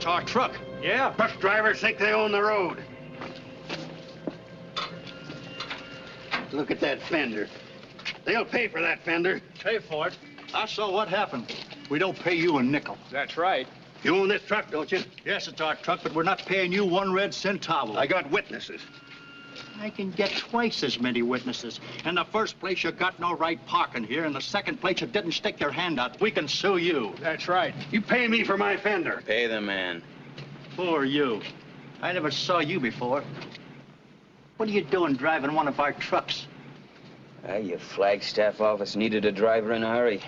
our truck. Yeah. Bus drivers think they own the road. Look at that fender. They'll pay for that fender. Pay for it. I saw what happened. We don't pay you a nickel. That's right. You own this truck, don't you? Yes, it's our truck, but we're not paying you 1 red centavo. I got witnesses. I can get twice as many witnesses. In the first place, you got no right parking here. In the second place, you didn't stick your hand out. We can sue you. That's right. You pay me for my fender. Pay the man. Who are you? I never saw you before. What are you doing driving one of our trucks? Your Flagstaff office needed a driver in a hurry.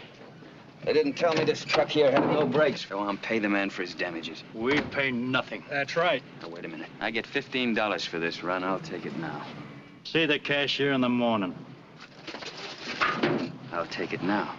They didn't tell me this truck here had no brakes. Go on, pay the man for his damages. We pay nothing. That's right. Now, wait a minute. I get $15 for this run. I'll take it now. See the cashier in the morning. I'll take it now.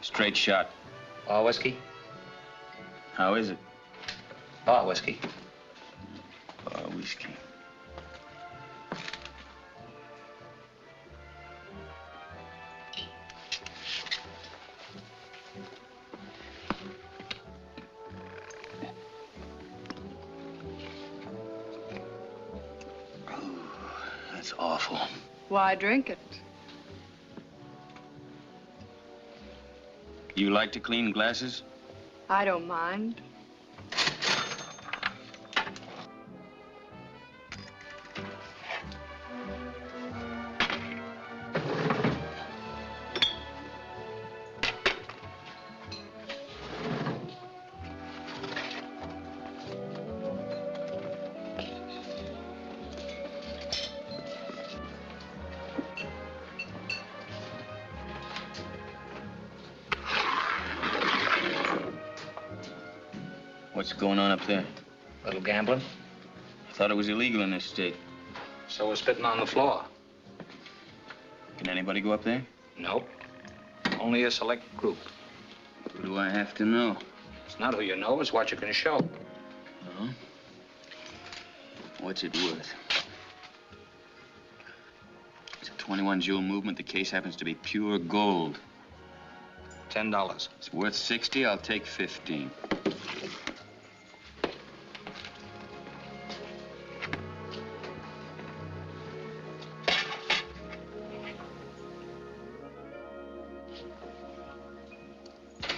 Straight shot. All whiskey? How is it? All whiskey. Whiskey. Oh, that's awful. Why drink it? You like to clean glasses? I don't mind. What's going on up there? A little gambling. I thought it was illegal in this state. So we're spitting on the floor. Can anybody go up there? Nope. Only a select group. Who do I have to know? It's not who you know, it's what you can show. Oh? What's it worth? It's a 21 jewel movement. The case happens to be pure gold. $10. It's worth 60. I'll take 15.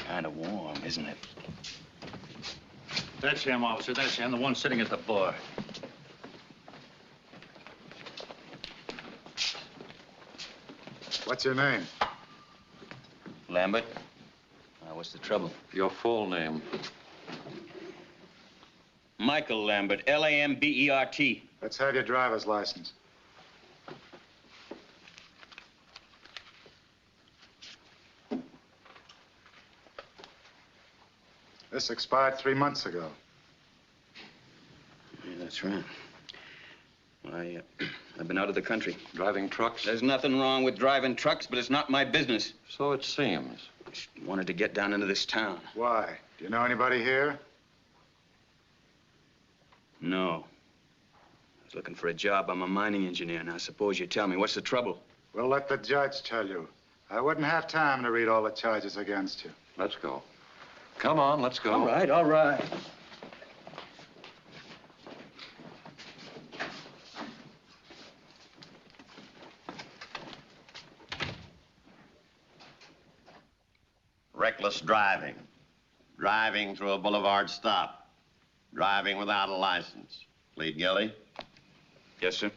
Kind of warm, isn't it? That's him, officer. That's him, the one sitting at the bar. What's your name? Lambert? What's the trouble? Your full name. Michael Lambert, Lambert. Let's have your driver's license. This expired 3 months ago. Yeah, that's right. I've been out of the country. Driving trucks? There's nothing wrong with driving trucks, but it's not my business. So it seems. Just wanted to get down into this town. Why? Do you know anybody here? No. I was looking for a job. I'm a mining engineer. Now, suppose you tell me, what's the trouble? We'll let the judge tell you. I wouldn't have time to read all the charges against you. Let's go. Come on, let's go. All right, all right. Reckless driving. Driving through a boulevard stop. Driving without a license. Plead guilty? Yes, sir.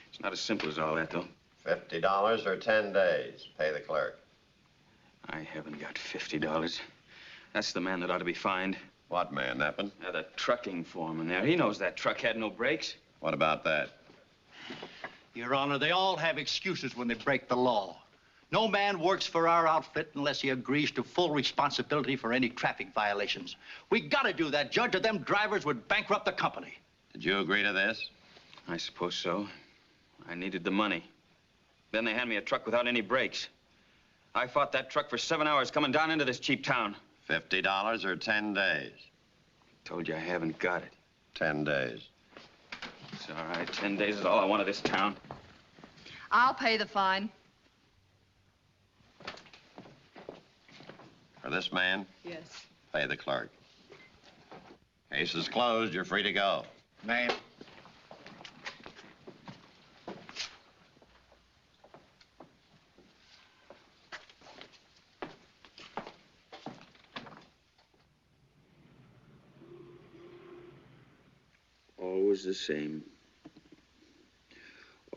It's not as simple as all that, though. $50 or 10 days. Pay the clerk. I haven't got $50. That's the man that ought to be fined. What man, Eppin? The trucking foreman there. He knows that truck had no brakes. What about that? Your Honor, they all have excuses when they break the law. No man works for our outfit unless he agrees to full responsibility for any traffic violations. We gotta do that, Judge, or them drivers would bankrupt the company. Did you agree to this? I suppose so. I needed the money. Then they hand me a truck without any brakes. I fought that truck for 7 hours coming down into this cheap town. $50 or 10 days? Told you I haven't got it. 10 days. It's all right. 10 days is all I want of this town. I'll pay the fine. For this man? Yes. Pay the clerk. Case is closed. You're free to go. Ma'am. Always the same.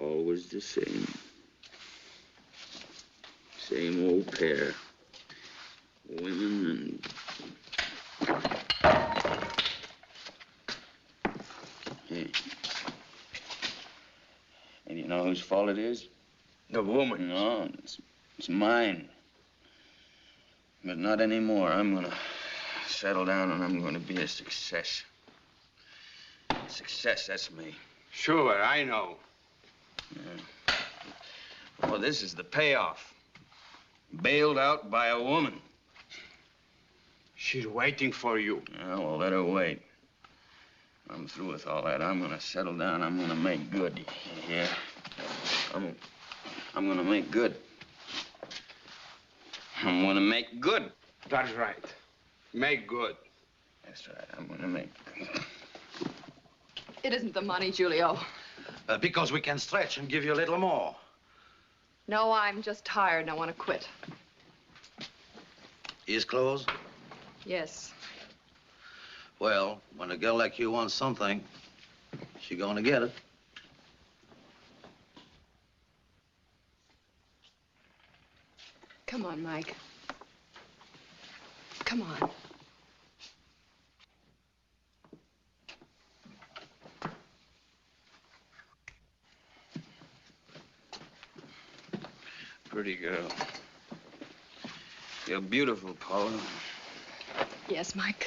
Always the same. Same old pair. Women and... Hey. And you know whose fault it is? The woman. No, it's mine. But not anymore. I'm gonna settle down and I'm gonna be a success. Success, that's me. Sure, I know. Yeah. Well, this is the payoff. Bailed out by a woman. She's waiting for you. Yeah, well, let her wait. I'm through with all that. I'm gonna settle down. I'm gonna make good. Yeah. I'm gonna make good. I'm gonna make good. That's right. Make good. That's right. I'm gonna make good. It isn't the money, Julio. Because we can stretch and give you a little more. No, I'm just tired and I want to quit. Ears closed? Yes. Well, when a girl like you wants something, she gonna get it. Come on, Mike. Come on. Pretty girl. You're beautiful, Paula. Yes, Mike.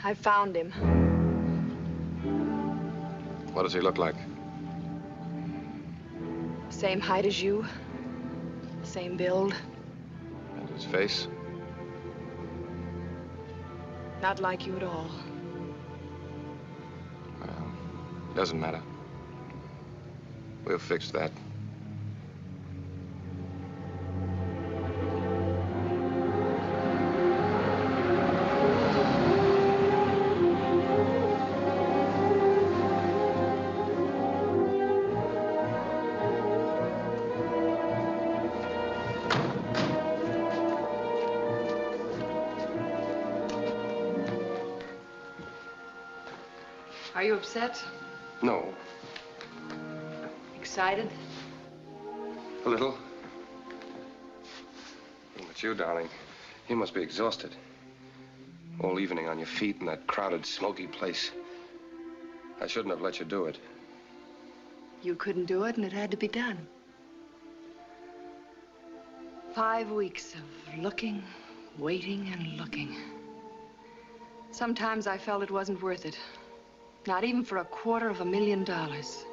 I found him. What does he look like? Same height as you. Same build. And his face? Not like you at all. Well, doesn't matter. We'll fix that. Are you upset? No, Excited? a little. But you, darling, you must be exhausted. All evening on your feet in that crowded, smoky place. I shouldn't have let you do it. You couldn't do it, and it had to be done. 5 weeks of looking, waiting, and looking. Sometimes I felt it wasn't worth it. Not even for $250,000.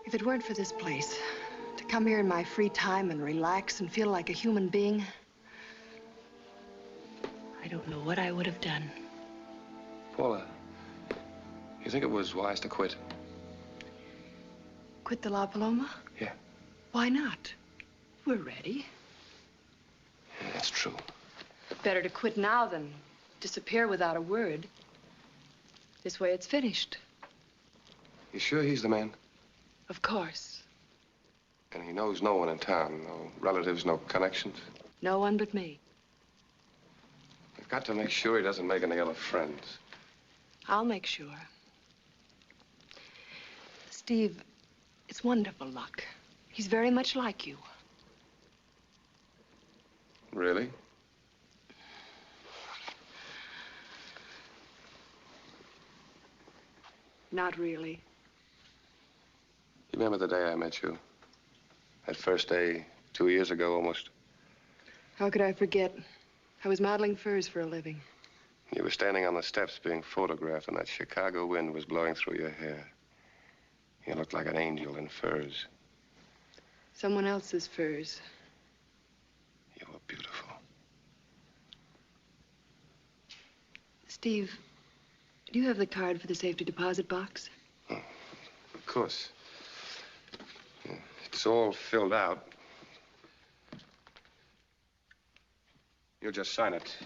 If it weren't for this place, to come here in my free time and relax and feel like a human being, I don't know what I would have done. Paula, you think it was wise to quit? Quit the La Paloma? Yeah. Why not? We're ready. Yeah, that's true. Better to quit now than disappear without a word. This way it's finished. You sure he's the man? Of course. And he knows no one in town, no relatives, no connections? No one but me. We've got to make sure he doesn't make any other friends. I'll make sure. Steve, it's wonderful luck. He's very much like you. Really? Not really. You remember the day I met you? That first day, 2 years ago almost. How could I forget? I was modeling furs for a living. You were standing on the steps being photographed, and that Chicago wind was blowing through your hair. You looked like an angel in furs. Someone else's furs. You were beautiful. Steve, do you have the card for the safety deposit box? Oh, of course. Yeah, it's all filled out. You'll just sign it.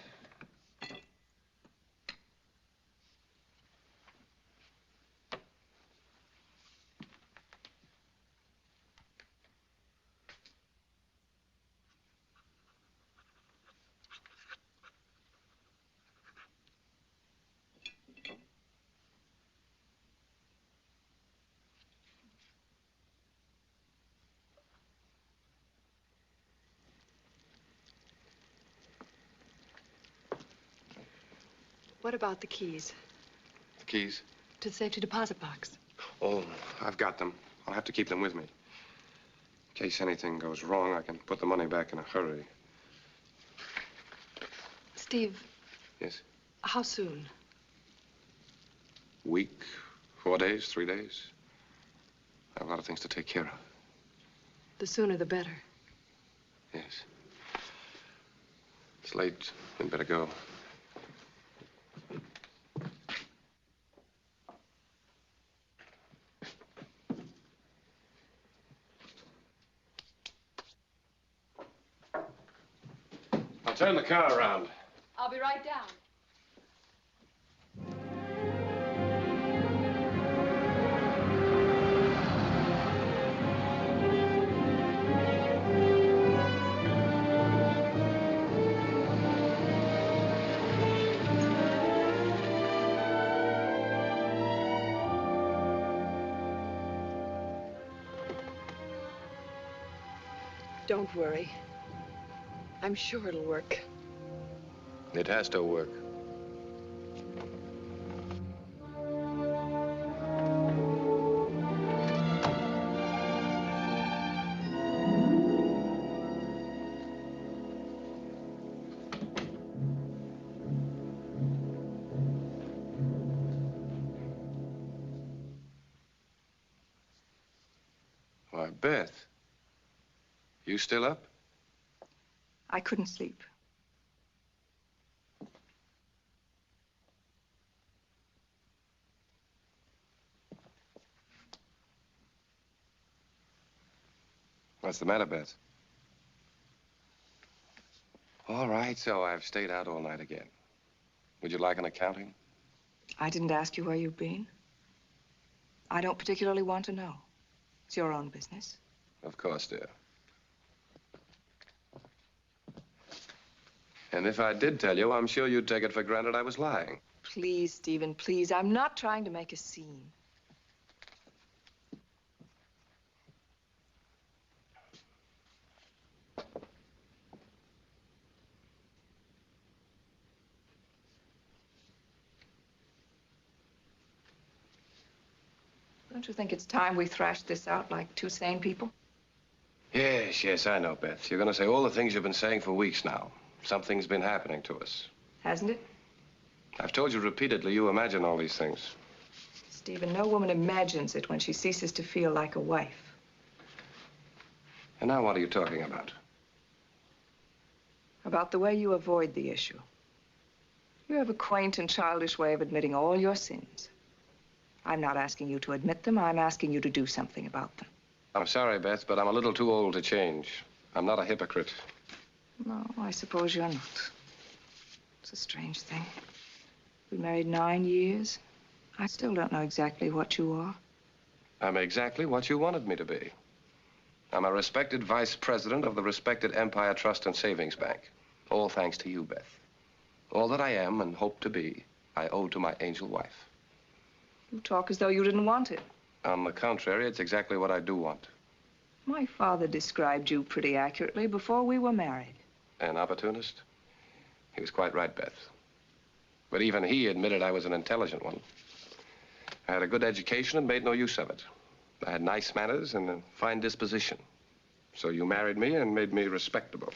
What about the keys? The keys? To the safety deposit box. Oh, I've got them. I'll have to keep them with me. In case anything goes wrong, I can put the money back in a hurry. Steve. Yes? How soon? Week, 4 days, 3 days. I have a lot of things to take care of. The sooner the better. Yes. It's late. We'd better go. I'll turn the car around. I'll be right down. Don't worry. I'm sure it'll work. It has to work. Why, Beth. You still up? I couldn't sleep. What's the matter, Beth? All right, so I've stayed out all night again. Would you like an accounting? I didn't ask you where you've been. I don't particularly want to know. It's your own business. Of course, dear. And if I did tell you, I'm sure you'd take it for granted I was lying. Please, Stephen, please. I'm not trying to make a scene. Don't you think it's time we thrashed this out like two sane people? Yes, yes, I know, Beth. You're going to say all the things you've been saying for weeks now. Something's been happening to us. Hasn't it? I've told you repeatedly you imagine all these things. Stephen, no woman imagines it when she ceases to feel like a wife. And now what are you talking about? About the way you avoid the issue. You have a quaint and childish way of admitting all your sins. I'm not asking you to admit them. I'm asking you to do something about them. I'm sorry, Beth, but I'm a little too old to change. I'm not a hypocrite. No, I suppose you're not. It's a strange thing. We married 9 years. I still don't know exactly what you are. I'm exactly what you wanted me to be. I'm a respected vice president of the respected Empire Trust and Savings Bank. All thanks to you, Beth. All that I am and hope to be, I owe to my angel wife. You talk as though you didn't want it. On the contrary, it's exactly what I do want. My father described you pretty accurately before we were married. An opportunist? He was quite right, Beth. But even he admitted I was an intelligent one. I had a good education and made no use of it. I had nice manners and a fine disposition. So you married me and made me respectable.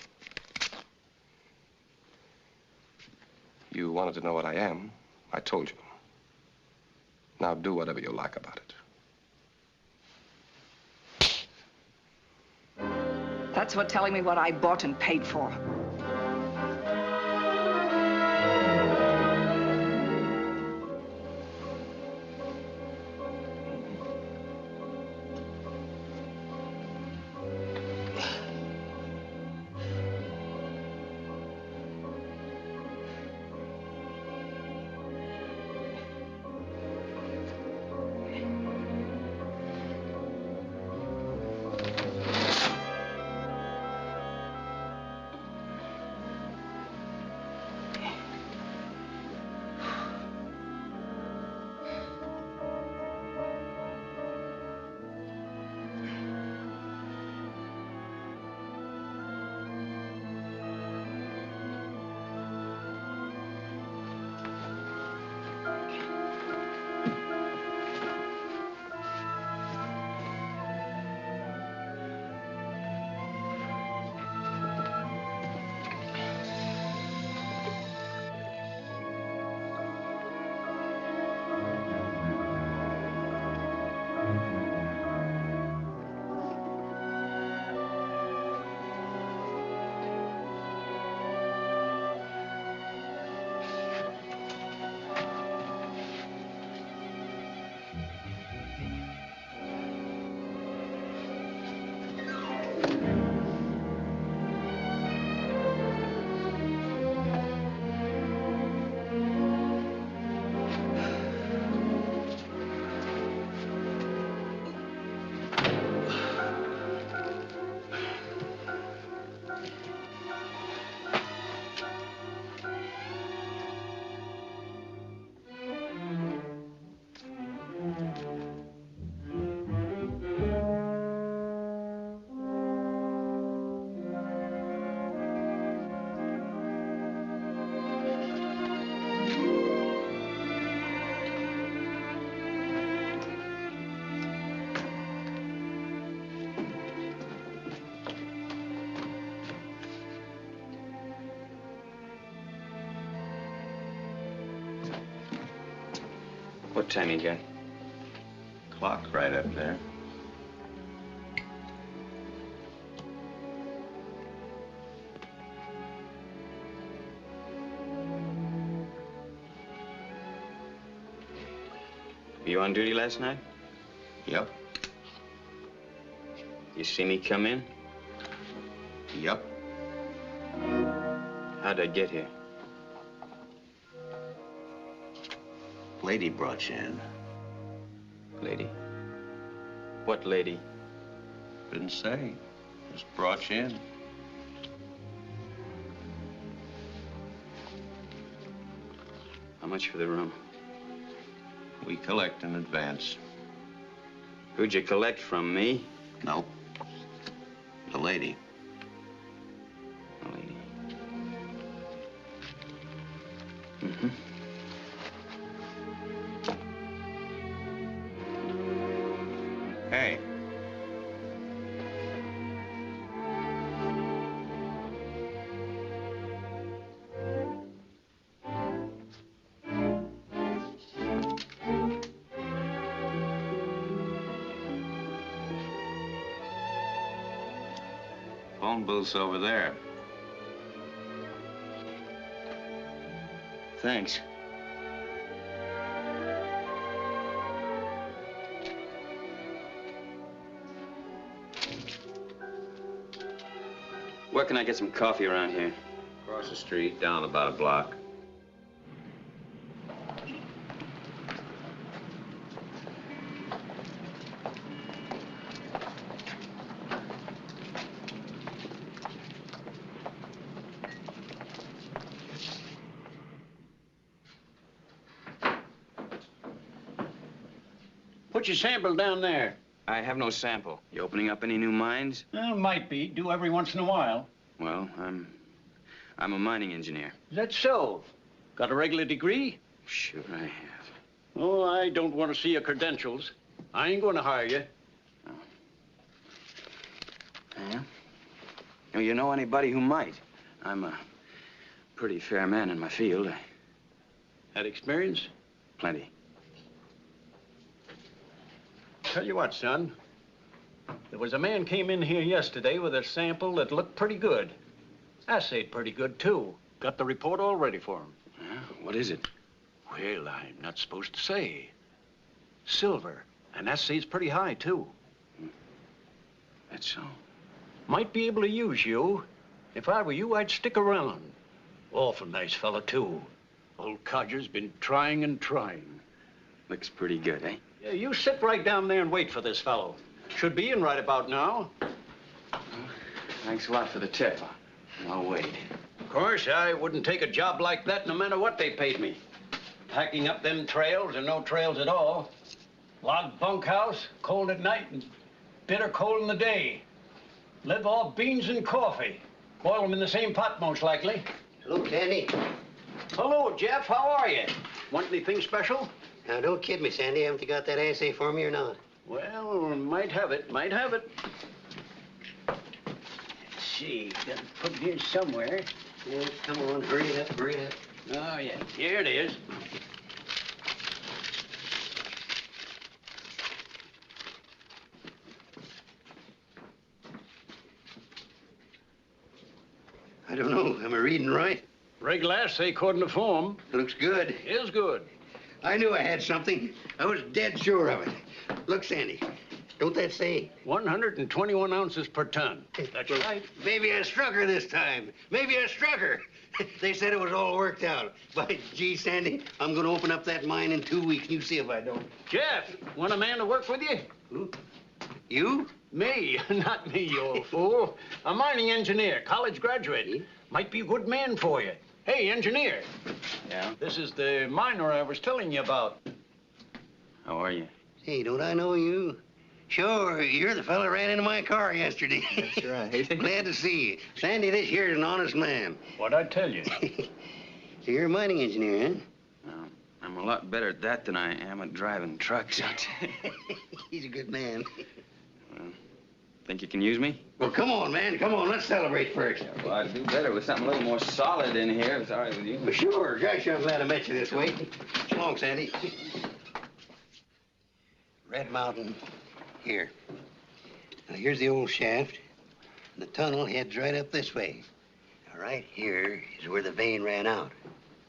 You wanted to know what I am. I told you. Now do whatever you like about it. That's what telling me what I bought and paid for. What time you got? Clock right up there. on duty last night? Yep. You see me come in? Yep. How'd I get here? Lady brought you in. Lady? What lady? Didn't say. Just brought you in. How much for the room? We collect in advance. Who'd you collect from, me? No. The lady. The lady. Mm-hmm. Hey. Phone booth's over there. Thanks. Where can I get some coffee around here? Across the street, down about a block. Put your sample down there. I have no sample. You opening up any new mines? Well, might be. Do every once in a while. Well, I'm a mining engineer. Is that so? Got a regular degree? Sure I have. Oh, I don't want to see your credentials. I ain't going to hire you. Yeah? Do you know anybody who might? I'm a pretty fair man in my field. Had experience? Plenty. Tell you what, son. There was a man came in here yesterday with a sample that looked pretty good. Assayed pretty good, too. Got the report all ready for him. Yeah? What is it? Well, I'm not supposed to say. Silver. And assay's pretty high, too. That's so. Might be able to use you. If I were you, I'd stick around. Awful nice fella, too. Old Codger's been trying and trying. Looks pretty good, eh? Yeah, you sit right down there and wait for this fellow. Should be in right about now. Thanks a lot for the tip. I'll wait. Of course, I wouldn't take a job like that no matter what they paid me. Packing up them trails or no trails at all. Log bunkhouse, cold at night and bitter cold in the day. Live off beans and coffee. Boil them in the same pot, most likely. Hello, Sandy. Hello, Jeff. How are you? Want anything special? Now, don't kid me, Sandy. Haven't you got that assay for me or not? Well, might have it. Might have it. Let's see. Got to put it here somewhere. Yeah, come on. Hurry it up. Hurry it up. Oh, yeah. Here it is. I don't know. Am I reading right? Regular assay according to form. Looks good. Is good. I knew I had something. I was dead sure of it. Look, Sandy, don't that say? 121 ounces per ton. That's right. Maybe I struck her this time. Maybe I struck her. They said it was all worked out. By gee, Sandy, I'm going to open up that mine in 2 weeks. You see if I don't. Jeff, want a man to work with you? Who? You? Me, not me, you old fool. A mining engineer, college graduate. Might be a good man for you. Hey, engineer. Yeah? This is the miner I was telling you about. How are you? Hey, don't I know you? Sure, you're the fella ran into my car yesterday. That's right. Glad to see you. Sandy, this here's an honest man. What'd I tell you? So you're a mining engineer, huh? I'm a lot better at that than I am at driving trucks. He's a good man. Think you can use me? Well, come on, man. Come on. Let's celebrate first. Well, I'd do better with something a little more solid in here, if it's all right with you. Well, sure. Gosh, I'm glad I met you this way. So long, Sandy. Red Mountain, here. Now, here's the old shaft. The tunnel heads right up this way. Now, right here is where the vein ran out.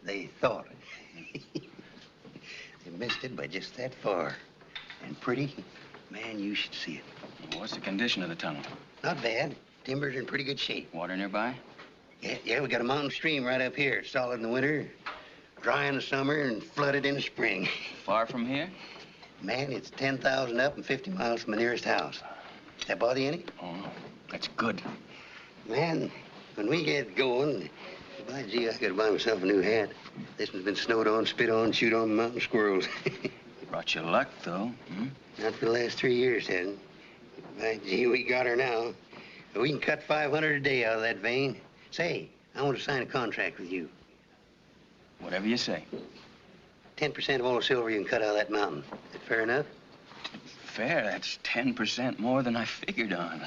They thought. They missed it by just that far. and pretty. Man, you should see it. What's the condition of the tunnel? Not bad. Timber's in pretty good shape. Water nearby? Yeah, we got a mountain stream right up here. Solid in the winter, dry in the summer, and flooded in the spring. Far from here? Man, it's 10,000 up and 50 miles from the nearest house. Does that bother you any? Oh, that's good. Man, when we get going, by gee, I gotta buy myself a new hat. This one's been snowed on, spit on, chewed on by mountain squirrels. Brought you luck, though. Not for the last 3 years, hasn't. By gee, we got her now. We can cut 500 a day out of that vein. Say, I want to sign a contract with you. Whatever you say. 10% of all the silver you can cut out of that mountain. Is that fair enough? Fair. That's 10% more than I figured on.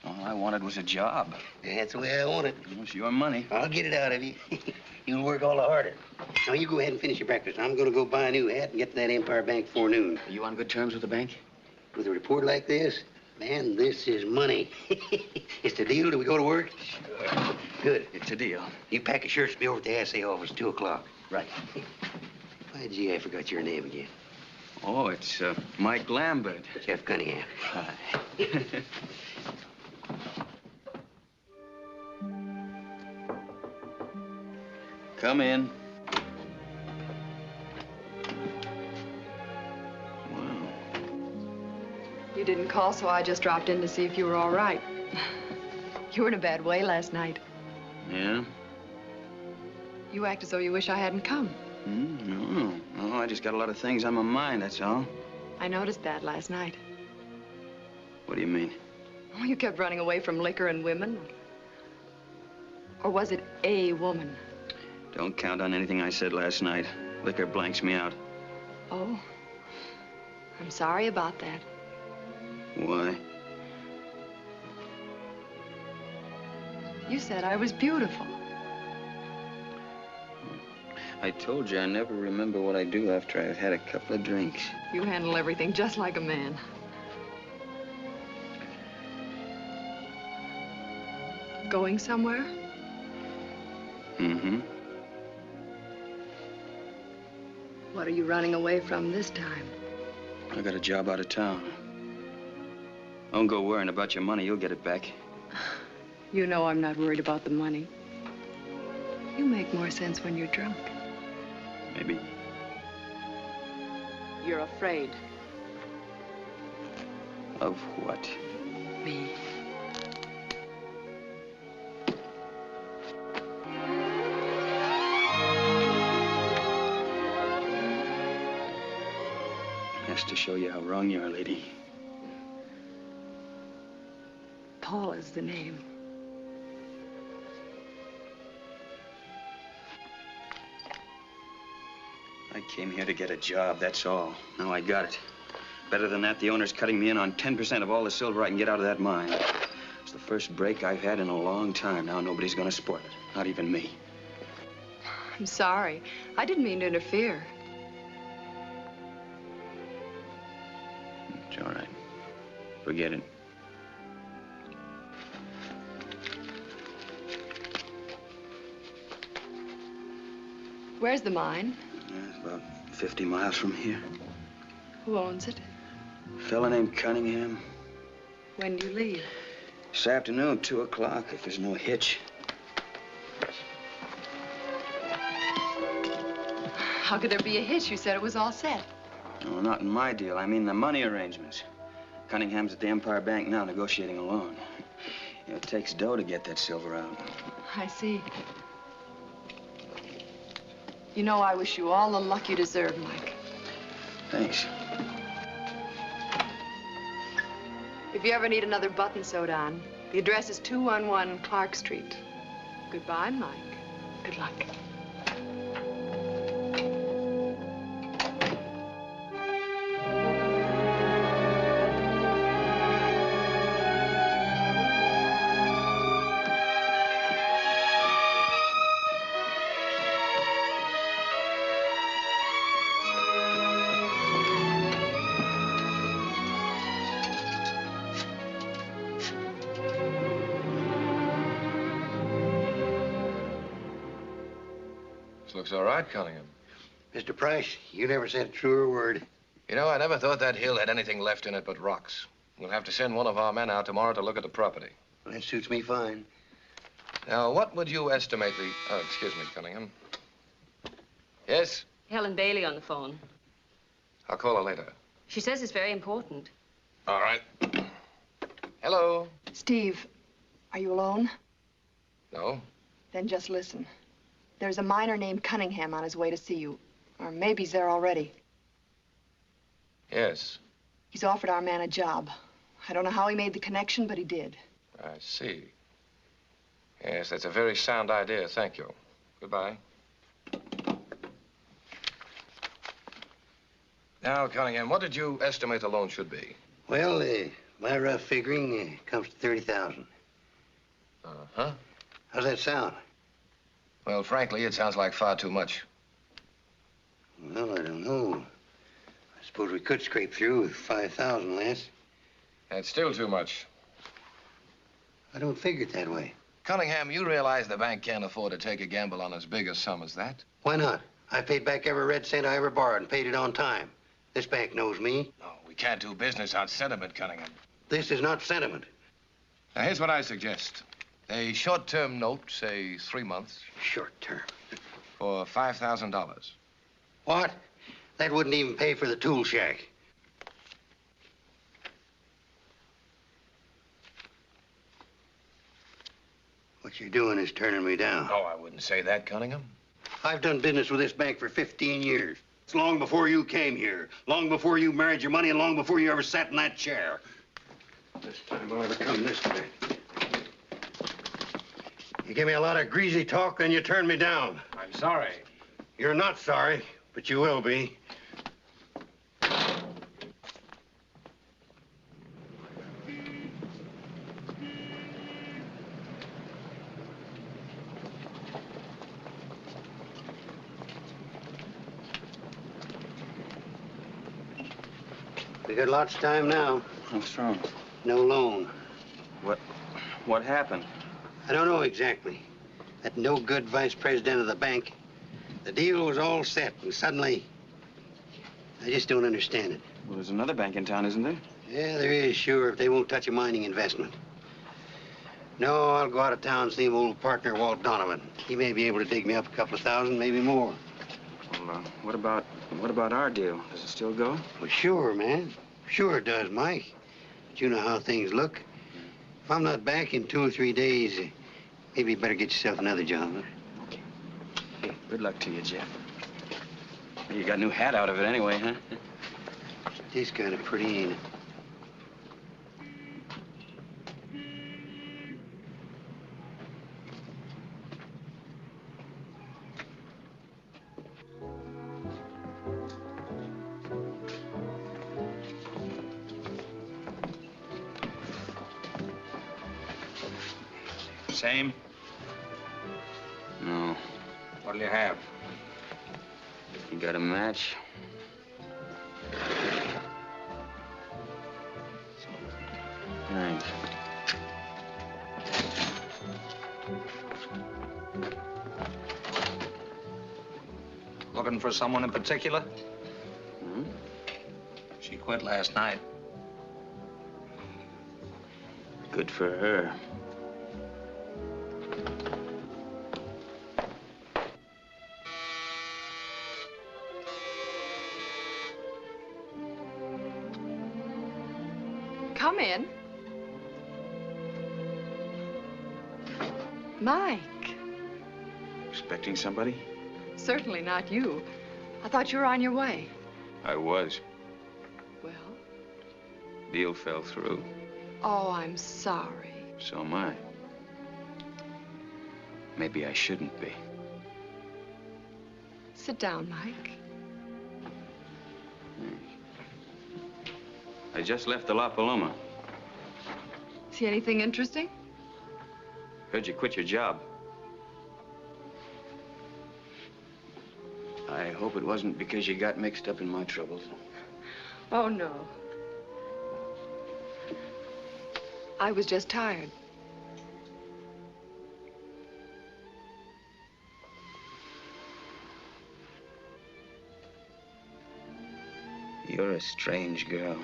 All I wanted was a job. That's the way I want it. It's your money. I'll get it out of you. You'll work all the harder. Now, you go ahead and finish your breakfast. I'm going to go buy a new hat and get to that Empire Bank before noon. Are you on good terms with the bank? With a report like this, man, this is money. It's the deal. Do we go to work? Sure. Good. It's a deal. You pack your shirts, be over at the assay office, 2 o'clock. Right. Why, gee, I forgot your name again. Oh, it's Mike Lambert. Jeff Cunningham. Hi. Come in. Wow. You didn't call, so I just dropped in to see if you were all right. You were in a bad way last night. Yeah? You act as though you wish I hadn't come. No. No, I just got a lot of things on my mind, that's all. I noticed that last night. What do you mean? Oh, you kept running away from liquor and women. Or was it a woman? Don't count on anything I said last night. Liquor blanks me out. Oh, I'm sorry about that. Why? You said I was beautiful. I told you I never remember what I do after I've had a couple of drinks. You handle everything just like a man. Going somewhere? Mm-hmm. What are you running away from this time? I got a job out of town. Don't go worrying about your money. You'll get it back. You know I'm not worried about the money. You make more sense when you're drunk. Maybe. You're afraid. Of what? Me. Has to show you how wrong you are, lady. Paul is the name. I came here to get a job, that's all. Now I got it. Better than that, the owner's cutting me in on 10% of all the silver I can get out of that mine. It's the first break I've had in a long time. Now nobody's gonna spoil it. Not even me. I'm sorry. I didn't mean to interfere. It's all right. Forget it. Where's the mine? It's about 50 miles from here. Who owns it? A fella named Cunningham. When do you leave? This afternoon, 2 o'clock, if there's no hitch. How could there be a hitch? You said it was all set. No, not in my deal. I mean the money arrangements. Cunningham's at the Empire Bank now negotiating a loan. You know, it takes dough to get that silver out. I see. You know, I wish you all the luck you deserve, Mike. Thanks. If you ever need another button sewed on, the address is 211 Clark Street. Goodbye, Mike. Good luck. This looks all right, Cunningham. Mr. Price, you never said a truer word. You know, I never thought that hill had anything left in it but rocks. We'll have to send one of our men out tomorrow to look at the property. Well, that suits me fine. Now, what would you estimate the... Oh, excuse me, Cunningham. Yes? Helen Bailey on the phone. I'll call her later. She says it's very important. All right. Hello? Steve, are you alone? No? Then just listen. There's a miner named Cunningham on his way to see you. Or maybe he's there already. Yes. He's offered our man a job. I don't know how he made the connection, but he did. I see. Yes, that's a very sound idea. Thank you. Goodbye. Now, Cunningham, what did you estimate the loan should be? Well, my rough figuring comes to 30,000. Uh-huh. How's that sound? Well, frankly, it sounds like far too much. Well, I don't know. I suppose we could scrape through with 5,000 less. That's still too much. I don't figure it that way. Cunningham, you realize the bank can't afford to take a gamble on as big a sum as that? Why not? I paid back every red cent I ever borrowed and paid it on time. This bank knows me. No, we can't do business on sentiment, Cunningham. This is not sentiment. Now, here's what I suggest. A short-term note, say 3 months. Short term. For $5,000. What? That wouldn't even pay for the tool shack. What you're doing is turning me down. Oh, I wouldn't say that, Cunningham. I've done business with this bank for 15 years. It's long before you came here, long before you married your money, and long before you ever sat in that chair. This time I'll ever come this way. You give me a lot of greasy talk, then you turn me down. I'm sorry. You're not sorry, but you will be. We got lots of time now. What's wrong? No loan. What happened? I don't know exactly. That no-good vice president of the bank. The deal was all set, and suddenly, I just don't understand it. Well, there's another bank in town, isn't there? Yeah, there is, sure, if they won't touch a mining investment. No, I'll go out of town and see my old partner, Walt Donovan. He may be able to dig me up a couple of thousand, maybe more. Well, what about our deal? Does it still go? Well, sure, man. Sure it does, Mike. But you know how things look. If I'm not back in 2 or 3 days, maybe you better get yourself another job, huh? Okay. Hey, good luck to you, Jeff. You got a new hat out of it anyway, huh? It is kind of pretty, ain't it? Same? No. What'll you have? You got a match? Thanks. Looking for someone in particular? Hmm? She quit last night. Good for her. Come in. Mike. Expecting somebody? Certainly not you. I thought you were on your way. I was. Well? Deal fell through. Oh, I'm sorry. So am I. Maybe I shouldn't be. Sit down, Mike. I just left the La Paloma. See anything interesting? Heard you quit your job. I hope it wasn't because you got mixed up in my troubles. Oh, no. I was just tired. You're a strange girl.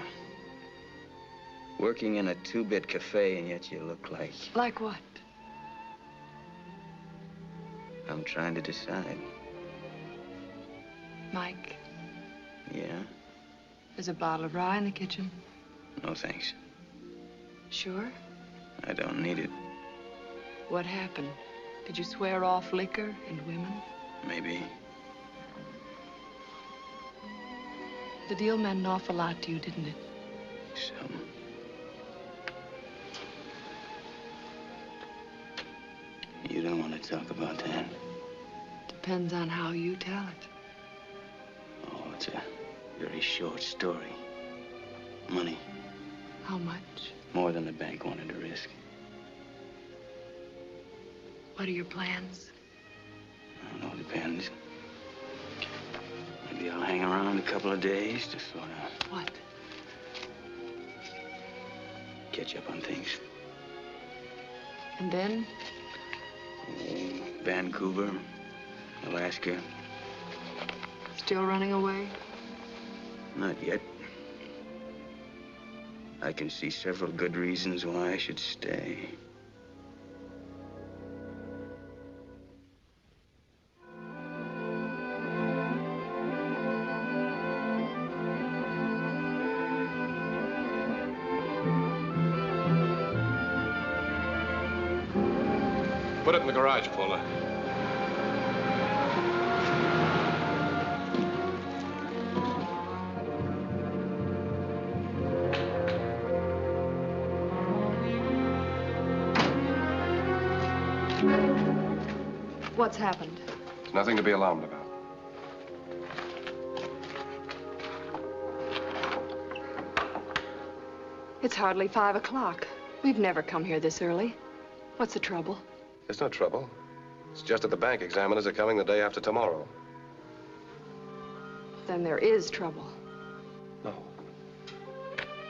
Working in a two-bit cafe, and yet you look like... Like what? I'm trying to decide. Mike, Yeah? there's a bottle of rye in the kitchen. No, thanks. Sure? I don't need it. What happened? Did you swear off liquor and women? Maybe. The deal meant an awful lot to you, didn't it? So. You don't want to talk about that. Depends on how you tell it. Oh, it's a very short story. Money. How much? More than the bank wanted to risk. What are your plans? I don't know, depends. Maybe I'll hang around a couple of days to sort of... What? Catch up on things. And then? Oh, Vancouver, Alaska. Still running away? Not yet. I can see several good reasons why I should stay. Put it in the garage, Paula. What's happened? There's nothing to be alarmed about. It's hardly 5 o'clock. We've never come here this early. What's the trouble? There's no trouble. It's just that the bank examiners are coming the day after tomorrow. Then there is trouble. No.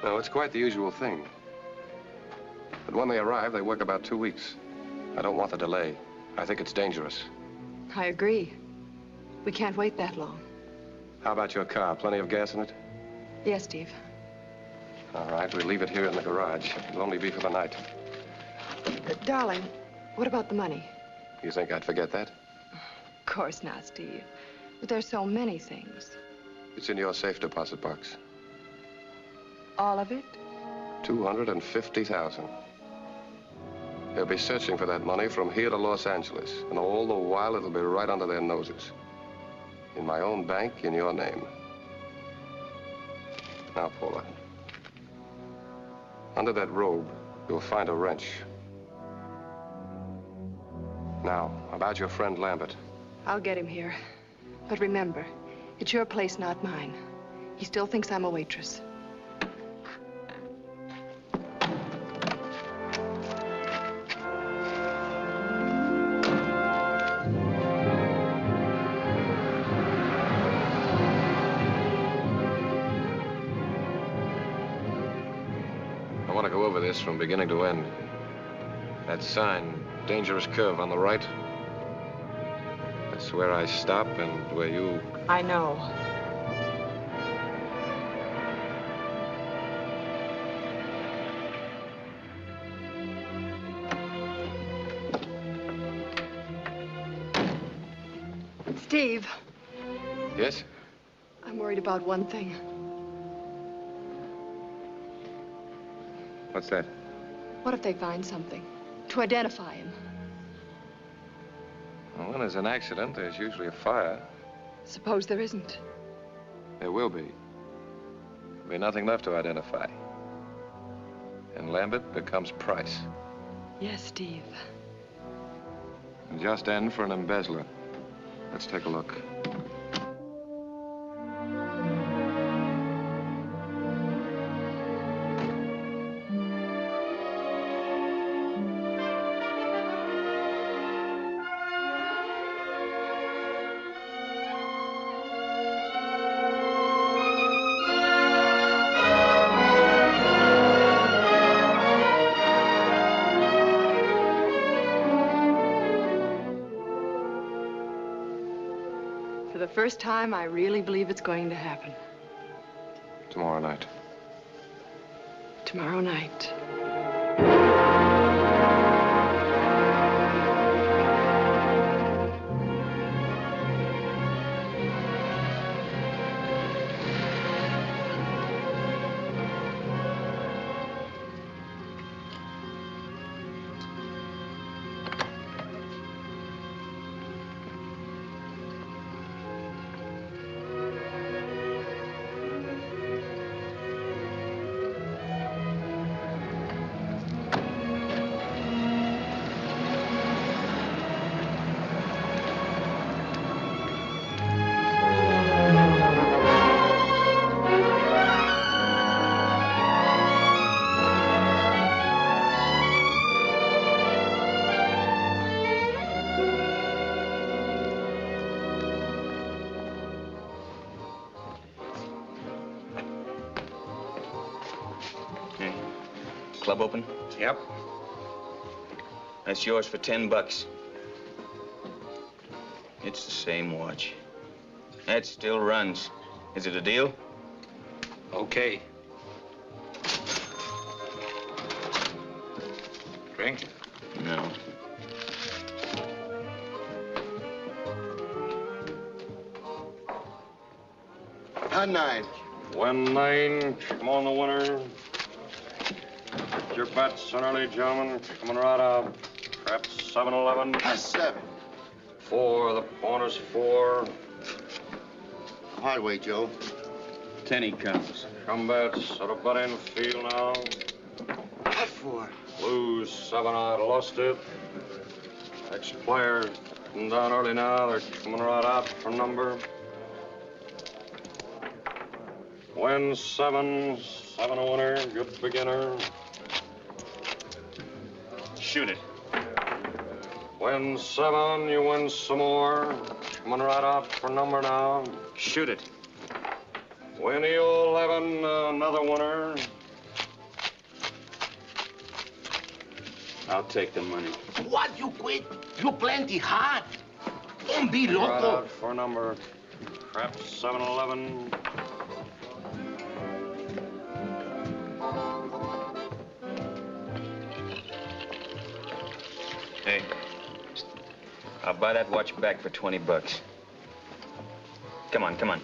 No, it's quite the usual thing. But when they arrive, they work about 2 weeks. I don't want the delay. I think it's dangerous. I agree. We can't wait that long. How about your car? Plenty of gas in it? Yes, Steve. All right, we'll leave it here in the garage. It'll only be for the night. Darling, what about the money? You think I'd forget that? Of course not, Steve. But there's so many things. It's in your safe deposit box. All of it? 250,000. They'll be searching for that money from here to Los Angeles, and all the while it'll be right under their noses. In my own bank, in your name. Now, Paula, under that robe, you'll find a wrench. Now, about your friend Lambert. I'll get him here. But remember, it's your place, not mine. He still thinks I'm a waitress. I want to go over this from beginning to end. That sign, dangerous curve on the right. That's where I stop and where you... I know. Steve. Yes? I'm worried about one thing. What's that? What if they find something to identify him? Well, when there's an accident, there's usually a fire. Suppose there isn't. There will be. There'll be nothing left to identify. And Lambert becomes Price. Yes, Steve. And just end for an embezzler. Let's take a look. For the first time, I really believe it's going to happen. tomorrow night. Tomorrow night. Club open? Yep. That's yours for $10. It's the same watch. That still runs. Is it a deal? Okay. Drink? No. Hot 9. 1-9. Come on, the winner. Your bets, early gentlemen. Coming right out. Perhaps 7-11. That's 7. 4. The bonus 4. Hard way, Joe. 10 he comes. Come bets. Set a bet in field now. Hot 4. Lose 7. I lost it. Next player coming down early now. They're coming right out for number. Win 7. 7 a winner. Good beginner. Shoot it. Win 7, you win some more. Coming right out for number now. Shoot it. Win you 11, another winner. I'll take the money. What, you quit? You plenty hot. Don't be Right loco. out for number. Perhaps 7-11. Hey, I'll buy that watch back for $20. Come on, come on.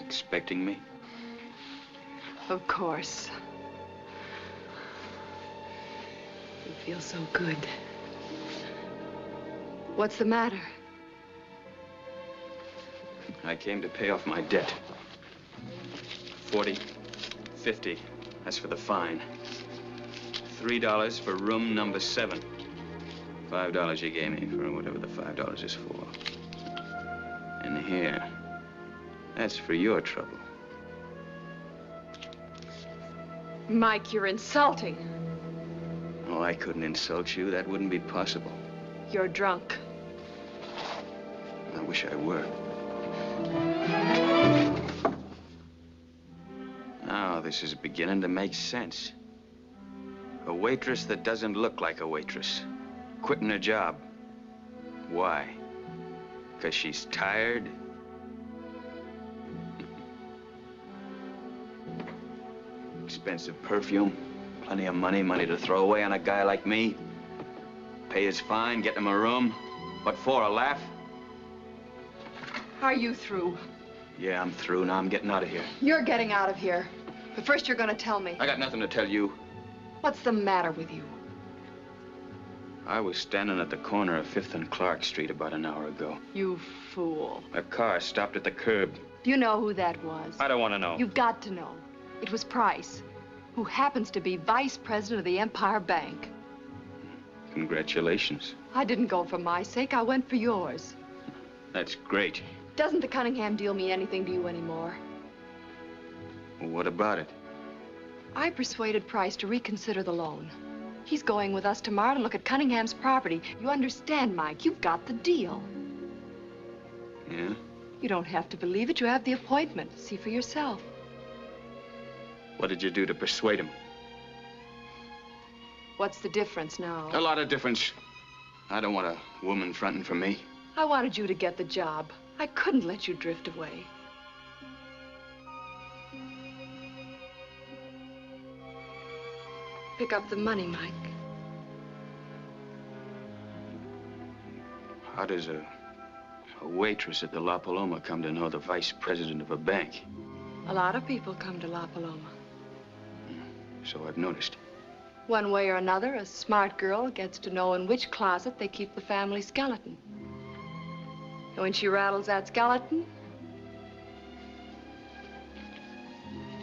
Expecting me? Of course. You feel so good. What's the matter? I came to pay off my debt. 40, 50. That's for the fine. $3 for room number 7. $5 you gave me for whatever the $5 is for. And here, that's for your trouble. Mike, you're insulting. Oh, I couldn't insult you. That wouldn't be possible. You're drunk. I wish I were. Now, this is beginning to make sense. A waitress that doesn't look like a waitress. Quitting her job. Why? Because she's tired? Expensive perfume. Plenty of money to throw away on a guy like me. Pay his fine, get him a room. What for, a laugh? Are you through? Yeah, I'm through. Now I'm getting out of here. You're getting out of here. But first you're gonna tell me. I got nothing to tell you. What's the matter with you? I was standing at the corner of 5th and Clark Street about an hour ago. You fool. A car stopped at the curb. Do you know who that was? I don't want to know. You've got to know. It was Price, who happens to be vice president of the Empire Bank. Congratulations. I didn't go for my sake. I went for yours. That's great. Doesn't the Cunningham deal mean anything to you anymore? Well, what about it? I persuaded Price to reconsider the loan. He's going with us tomorrow to look at Cunningham's property. You understand, Mike? You've got the deal. Yeah? You don't have to believe it. You have the appointment. See for yourself. What did you do to persuade him? What's the difference now? A lot of difference. I don't want a woman fronting for me. I wanted you to get the job. I couldn't let you drift away. Pick up the money, Mike. How does a waitress at the La Paloma come to know the vice president of a bank? A lot of people come to La Paloma. So I've noticed. One way or another, a smart girl gets to know in which closet they keep the family skeleton. And when she rattles that skeleton,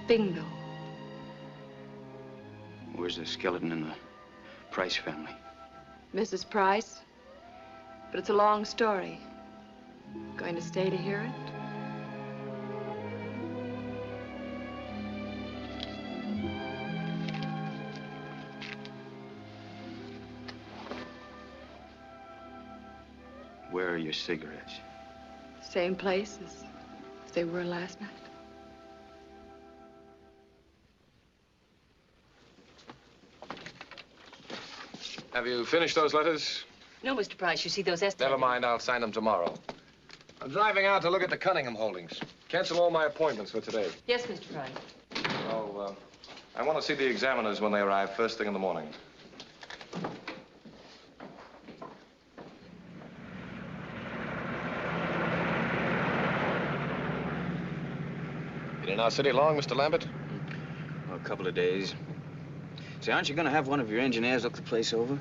bingo. Where's the skeleton in the Price family? Mrs. Price. But it's a long story. Going to stay to hear it? Where are your cigarettes? Same place as they were last night. Have you finished those letters? No, Mr. Price, you see those estimates. Never mind, I'll sign them tomorrow. I'm driving out to look at the Cunningham holdings. Cancel all my appointments for today. Yes, Mr. Price. Oh, I want to see the examiners when they arrive first thing in the morning. Been in our city long, Mr. Lambert? Well, a couple of days. Say, aren't you going to have one of your engineers look the place over?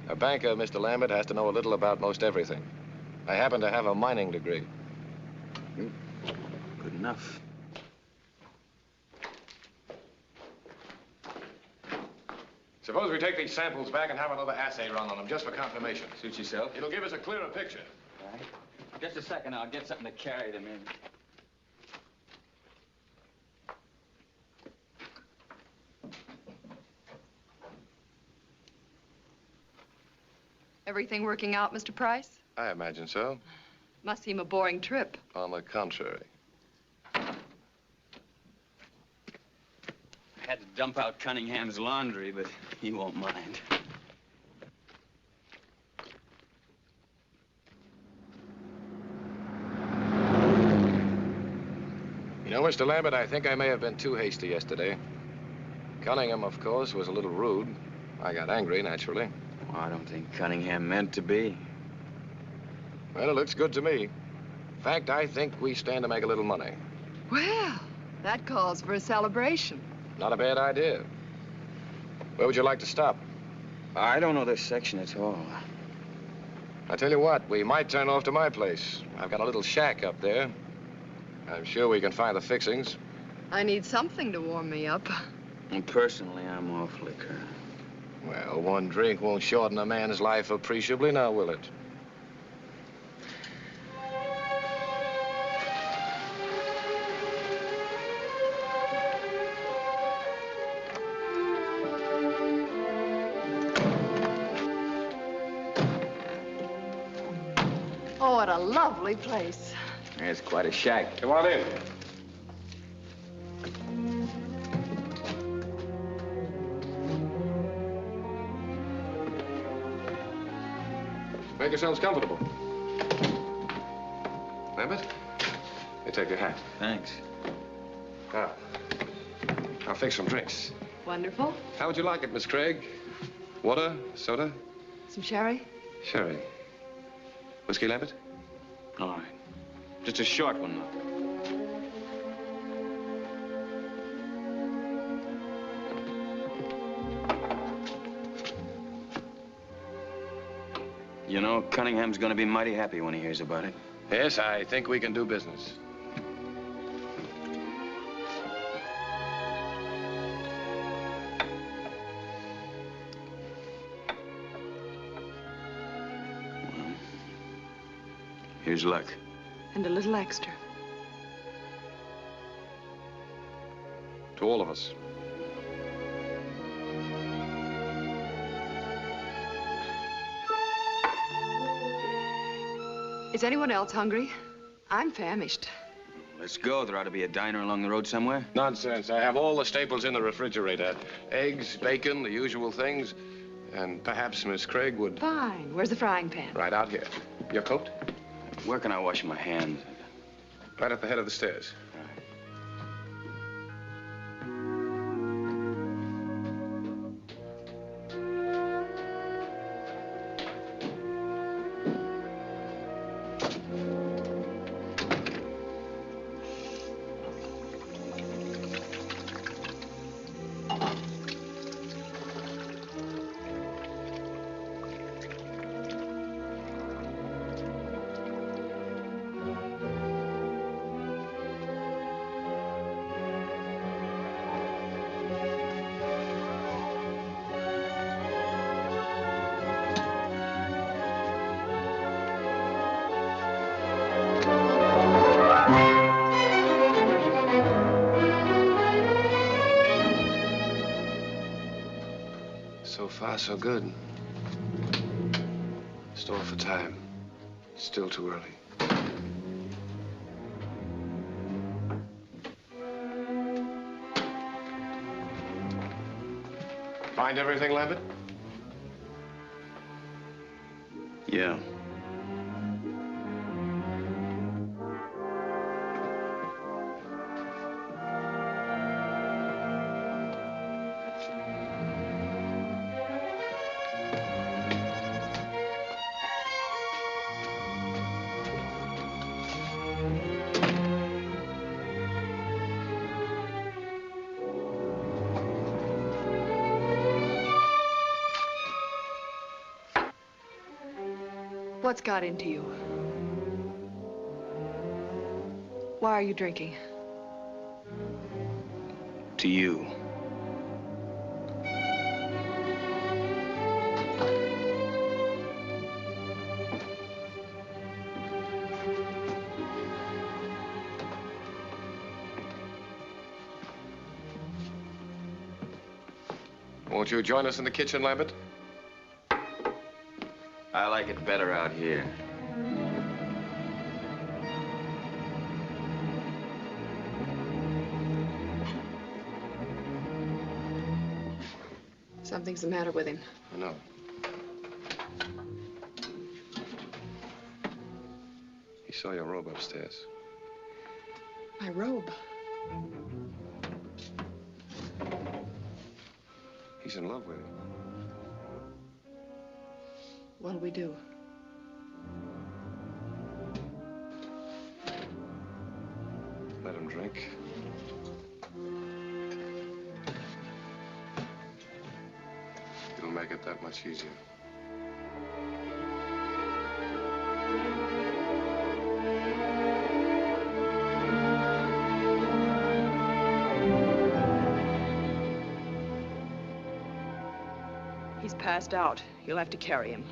A banker, Mr. Lambert, has to know a little about most everything. I happen to have a mining degree. Good enough. Suppose we take these samples back and have another assay run on them, just for confirmation. Suit yourself. It'll give us a clearer picture. All right. Just a second, I'll get something to carry them in. Everything working out, Mr. Price? I imagine so. Must seem a boring trip. On the contrary. I had to dump out Cunningham's laundry, but he won't mind. You know, Mr. Lambert, I think I may have been too hasty yesterday. Cunningham, of course, was a little rude. I got angry, naturally. Well, I don't think Cunningham meant to be. Well, it looks good to me. In fact, I think we stand to make a little money. Well, that calls for a celebration. Not a bad idea. Where would you like to stop? I don't know this section at all. I tell you what, we might turn off to my place. I've got a little shack up there. I'm sure we can find the fixings. I need something to warm me up. And personally, I'm off liquor. Well, one drink won't shorten a man's life appreciably, now will it? Oh, what a lovely place. It's quite a shack. Come on in. Make yourselves comfortable. Lambert, you take your hat. Thanks. Now, I'll fix some drinks. Wonderful. How would you like it, Miss Craig? Water? Soda? Some sherry? Sherry. Whiskey, Lambert? All right. Just a short one, though. You know, Cunningham's gonna be mighty happy when he hears about it. Yes, I think we can do business. Well, here's luck. And a little extra. To all of us. Is anyone else hungry? I'm famished. Let's go. There ought to be a diner along the road somewhere. Nonsense. I have all the staples in the refrigerator. Eggs, bacon, the usual things. And perhaps Miss Craig would... Fine. Where's the frying pan? Right out here. Your coat? Where can I wash my hands? Right at the head of the stairs. So far, so good. Store for time. Still too early. Find everything, Lambert? Yeah. What's got into you? Why are you drinking? To you. Won't you join us in the kitchen, Lambert? I like it better out here. Something's the matter with him. I know. He saw your robe upstairs. My robe. He's in love with you. What'll we do? Let him drink. It'll make it that much easier. He's passed out. You'll have to carry him.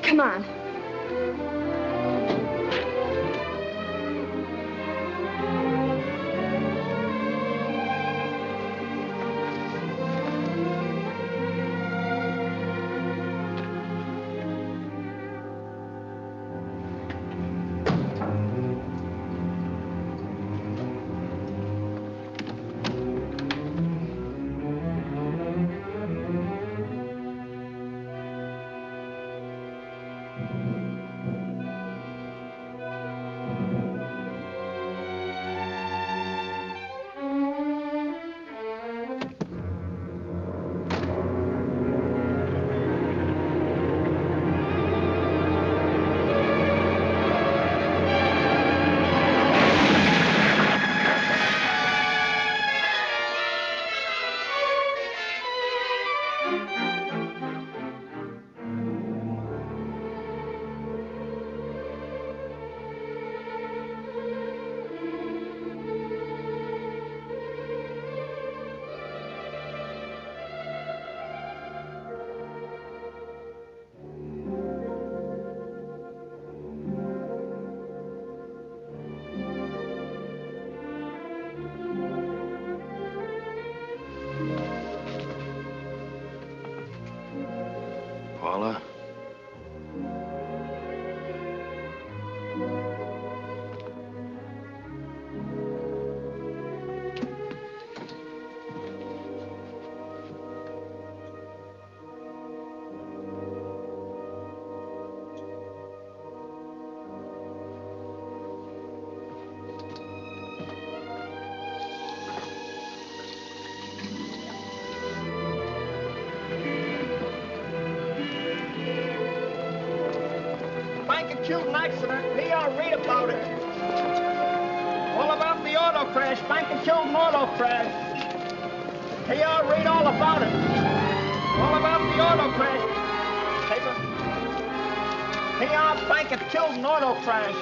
Come on. Paula? Shooting accident. He ought to read about it. All about the auto crash. Banker killed an auto crash. He ought to read all about it. All about the auto crash. Paper. He ought banker killed an auto crash.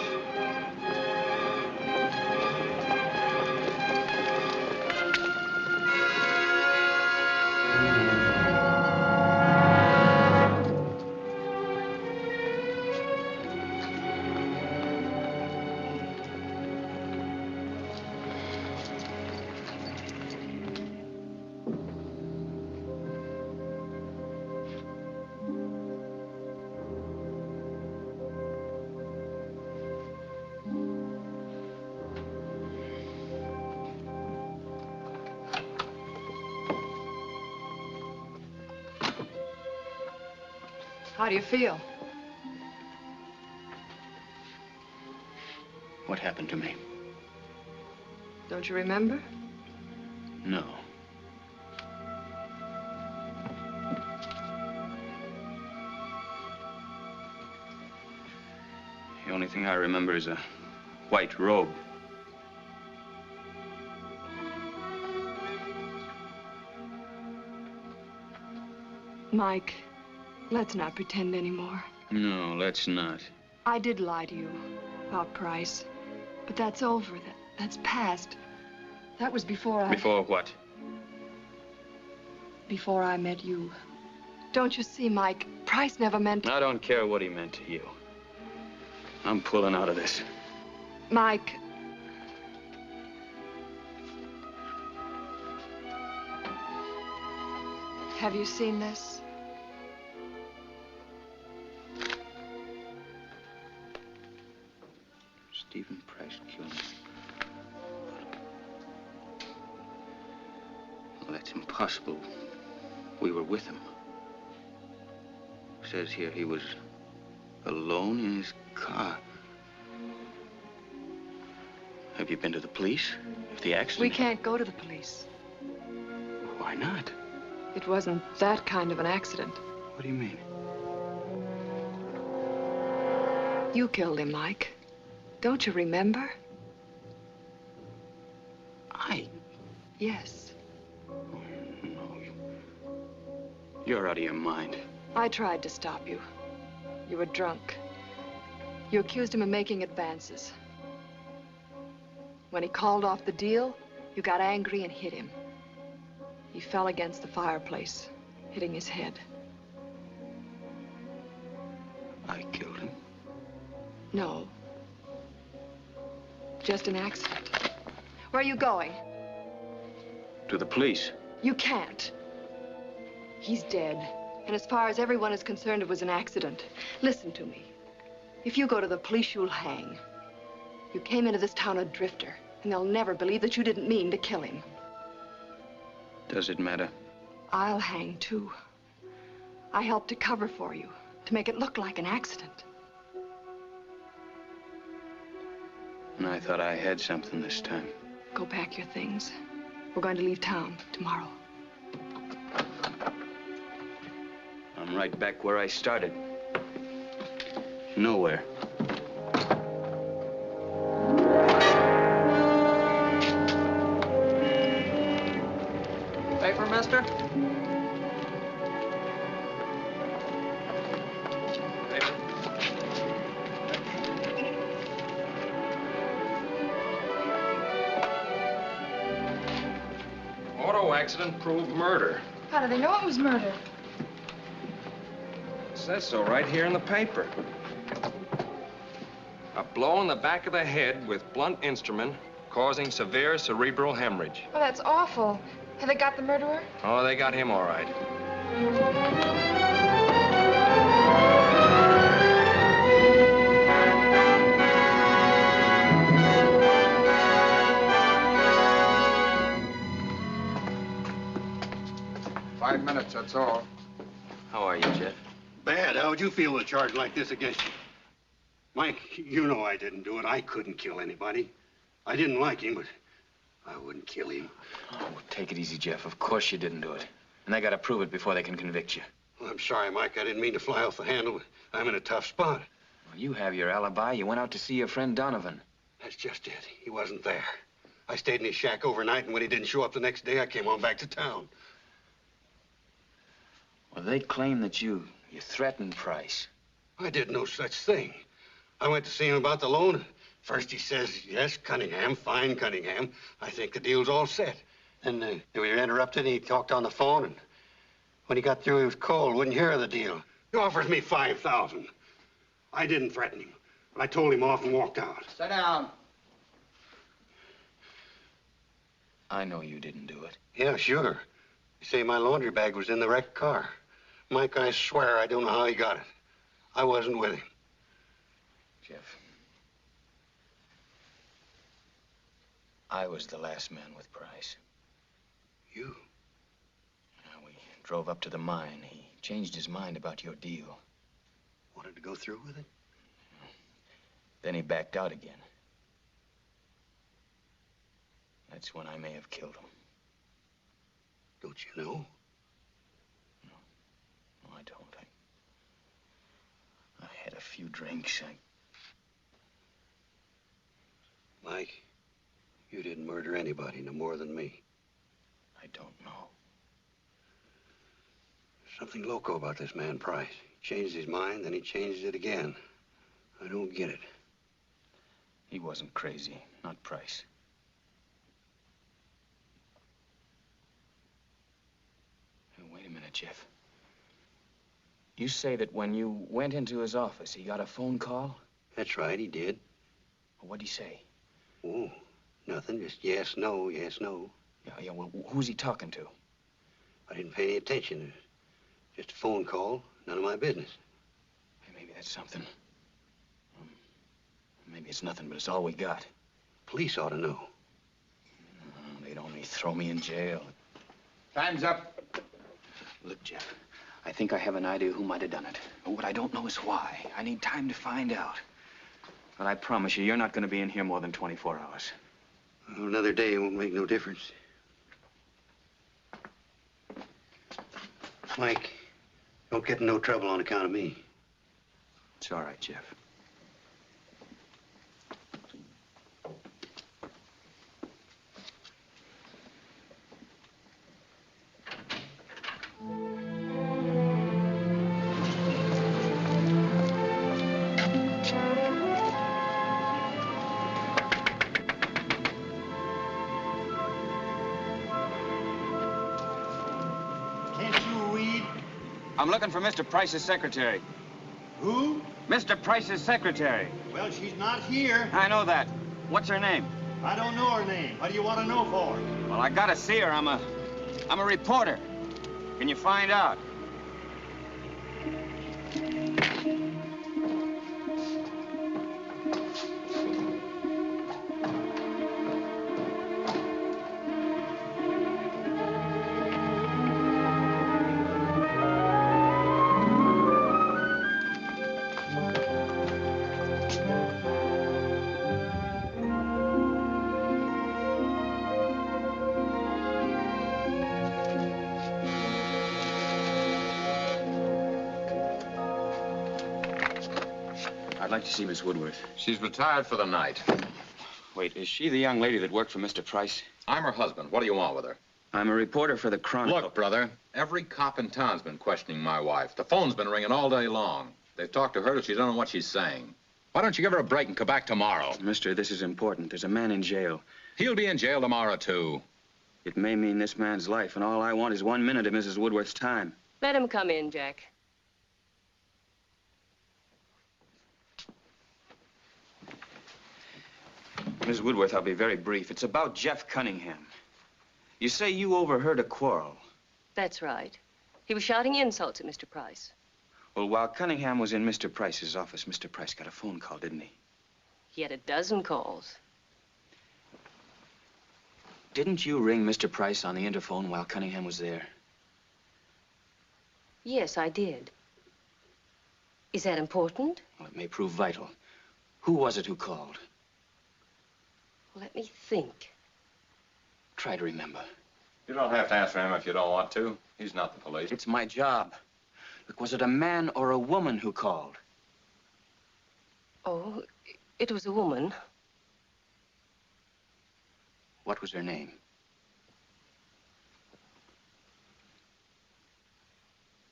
How do you feel? What happened to me? Don't you remember? No. The only thing I remember is a white robe. Mike, let's not pretend anymore. No, let's not. I did lie to you about Price, but that's over. That's past. That was before I... Before what? Before I met you. Don't you see, Mike? Price never meant... I don't care what he meant to you. I'm pulling out of this. Mike... Have you seen this? Stephen Price killed him. Well, that's impossible. We were with him. Says here he was alone in his car. Have you been to the police? If the accident... We can't go to the police. Why not? It wasn't that kind of an accident. What do you mean? You killed him, Mike. Don't you remember? I? Yes. No. You're out of your mind. I tried to stop you. You were drunk. You accused him of making advances. When he called off the deal, you got angry and hit him. He fell against the fireplace, hitting his head. I killed him? No. Just an accident. Where are you going? To the police. You can't. He's dead. And as far as everyone is concerned, it was an accident. Listen to me. If you go to the police, you'll hang. You came into this town a drifter, and they'll never believe that you didn't mean to kill him. Does it matter? I'll hang, too. I helped to cover for you, to make it look like an accident. And I thought I had something this time. Go pack your things. We're going to leave town tomorrow. I'm right back where I started. Nowhere. Paper, mister? accident proved murder. How do they know it was murder? It says so right here in the paper. A blow in the back of the head with blunt instrument causing severe cerebral hemorrhage. Oh, that's awful. Have they got the murderer? Oh, they got him all right. Five minutes, that's all. How are you, Jeff? Bad. How would you feel with a charge like this against you? Mike, you know I didn't do it. I couldn't kill anybody. I didn't like him, but I wouldn't kill him. Oh, take it easy, Jeff. Of course you didn't do it. And they gotta prove it before they can convict you. Well, I'm sorry, Mike. I didn't mean to fly off the handle, but I'm in a tough spot. Well, you have your alibi. You went out to see your friend Donovan. That's just it. He wasn't there. I stayed in his shack overnight, and when he didn't show up the next day, I came on back to town. Well, they claim that you threatened Price. I did no such thing. I went to see him about the loan. First he says, yes, Cunningham, fine, Cunningham. I think the deal's all set. Then we were interrupted, and he talked on the phone, and when he got through, he was cold, wouldn't hear of the deal. He offers me $5,000. I didn't threaten him. I told him off and walked out. Sit down. I know you didn't do it. Yeah, sure. You say my laundry bag was in the wrecked car. Mike, I swear I don't know how he got it. I wasn't with him. Jeff, I was the last man with Price. You? We drove up to the mine. He changed his mind about your deal. Wanted to go through with it? Then he backed out again. That's when I may have killed him. Don't you know? No, I don't. I had a few drinks. Mike, you didn't murder anybody no more than me. I don't know. Something loco about this man Price. He changed his mind, then he changed it again. I don't get it. He wasn't crazy, not Price. Hey, wait a minute, Jeff. You say that when you went into his office, he got a phone call? That's right, he did. Well, what'd he say? Oh, nothing. Just yes, no, yes, no. Yeah, well, who's he talking to? I didn't pay any attention. Just a phone call. None of my business. Hey, maybe that's something. Maybe it's nothing, but it's all we got. Police ought to know. They'd only throw me in jail. Time's up. Look, Jeff, I think I have an idea who might have done it. But what I don't know is why. I need time to find out. But I promise you, you're not going to be in here more than 24 hours. Well, another day won't make no difference. Mike, don't get in no trouble on account of me. It's all right, Jeff. I'm looking for Mr. Price's secretary. Who? Mr. Price's secretary. Well, she's not here. I know that. What's her name? I don't know her name. What do you want to know for? Well, I gotta see her. I'm a reporter. Can you find out? I'd like to see Miss Woodworth. She's retired for the night. Wait, is she the young lady that worked for Mr. Price? I'm her husband. What do you want with her? I'm a reporter for the Chronicle. Look, brother, every cop in town's been questioning my wife. The phone's been ringing all day long. They've talked to her till she don't know what she's saying. Why don't you give her a break and come back tomorrow? Mister, this is important. There's a man in jail. He'll be in jail tomorrow, too. It may mean this man's life, and all I want is 1 minute of Mrs. Woodworth's time. Let him come in, Jack. Miss Woodworth, I'll be very brief. It's about Jeff Cunningham. You say you overheard a quarrel. That's right. He was shouting insults at Mr. Price. Well, while Cunningham was in Mr. Price's office, Mr. Price got a phone call, didn't he? He had a dozen calls. Didn't you ring Mr. Price on the interphone while Cunningham was there? Yes, I did. Is that important? Well, it may prove vital. Who was it who called? Let me think. Try to remember. You don't have to answer him if you don't want to. He's not the police. It's my job. Look, was it a man or a woman who called? Oh, it was a woman. What was her name?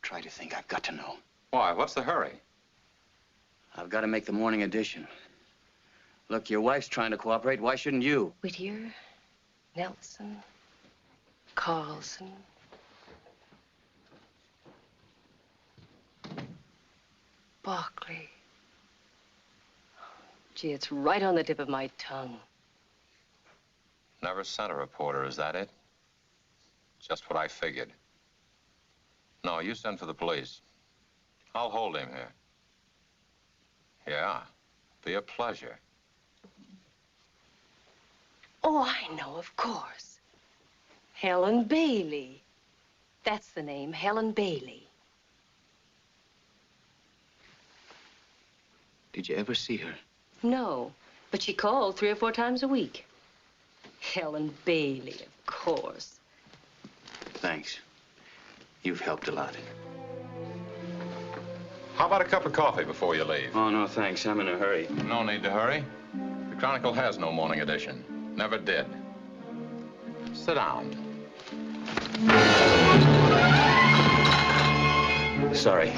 Try to think. I've got to know. Why? What's the hurry? I've got to make the morning edition. Look, your wife's trying to cooperate. Why shouldn't you? Whittier, Nelson, Carlson. Barkley. Gee, it's right on the tip of my tongue. Never sent a reporter, is that it? Just what I figured. No, you send for the police. I'll hold him here. Yeah, be a pleasure. Oh, I know, of course. Helen Bailey. That's the name, Helen Bailey. Did you ever see her? No, but she called 3 or 4 times a week. Helen Bailey, of course. Thanks. You've helped a lot. How about a cup of coffee before you leave? Oh, no, thanks. I'm in a hurry. No need to hurry. The Chronicle has no morning edition. Never did. Sit down. Sorry.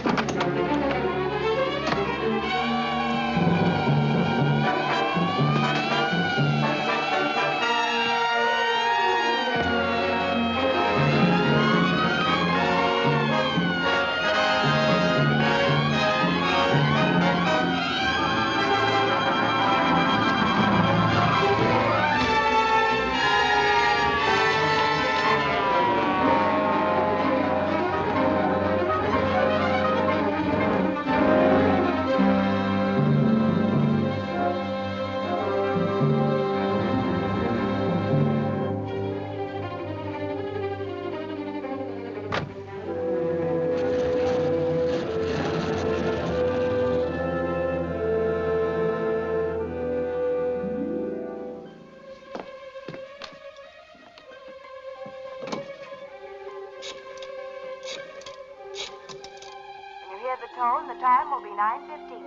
The time will be 9:15.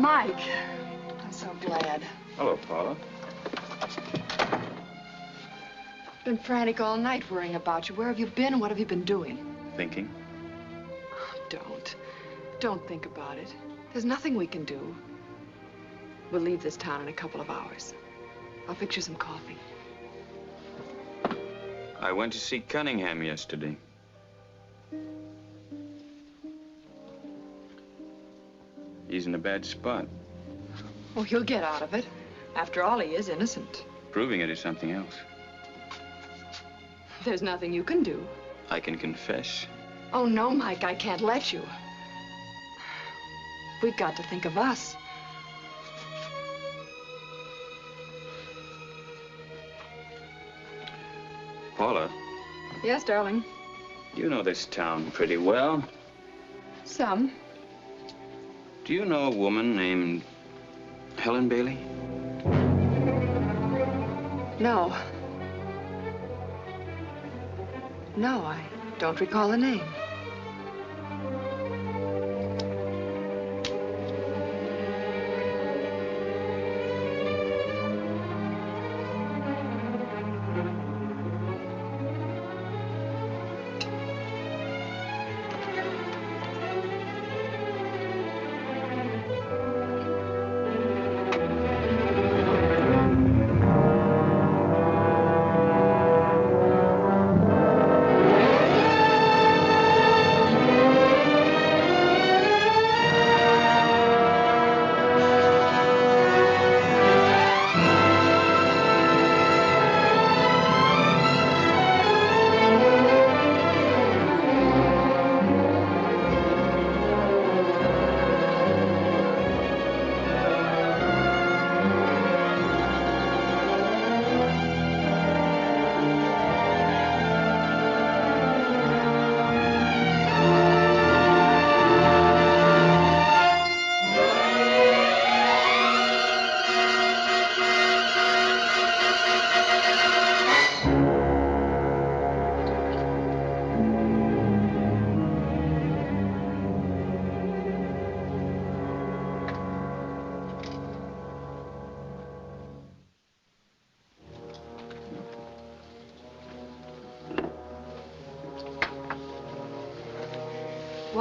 Mike, I'm so glad. Hello, Paula. Been frantic all night worrying about you. Where have you been and what have you been doing? Thinking? Don't think about it. There's nothing we can do. We'll leave this town in a couple of hours. I'll fix you some coffee. I went to see Cunningham yesterday. He's in a bad spot. Oh, he'll get out of it. After all, he is innocent. Proving it is something else. There's nothing you can do. I can confess. Oh, no, Mike, I can't let you. We've got to think of us. Paula, Yes, darling. you know this town pretty well. Some. Do you know a woman named Helen Bailey? No. No, I don't recall the name.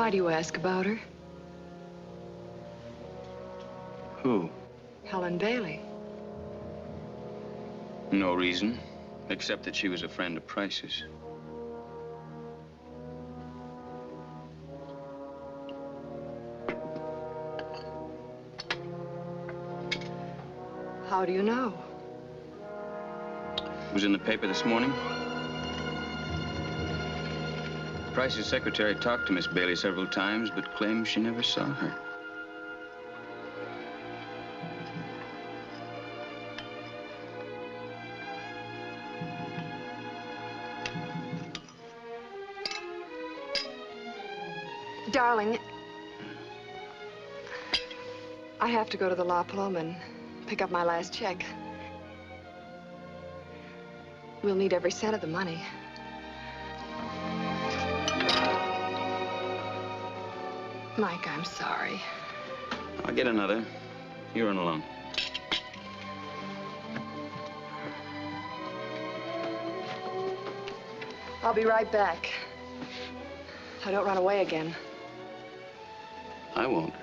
Why do you ask about her? Who? Helen Bailey. No reason, except that she was a friend of Price's. How do you know? It was in the paper this morning. Price's secretary talked to Miss Bailey several times, but claims she never saw her. Darling, I have to go to the La Paloma and pick up my last check. We'll need every cent of the money. Mike, I'm sorry. I'll get another. You run along. I'll be right back. I don't run away again. I won't.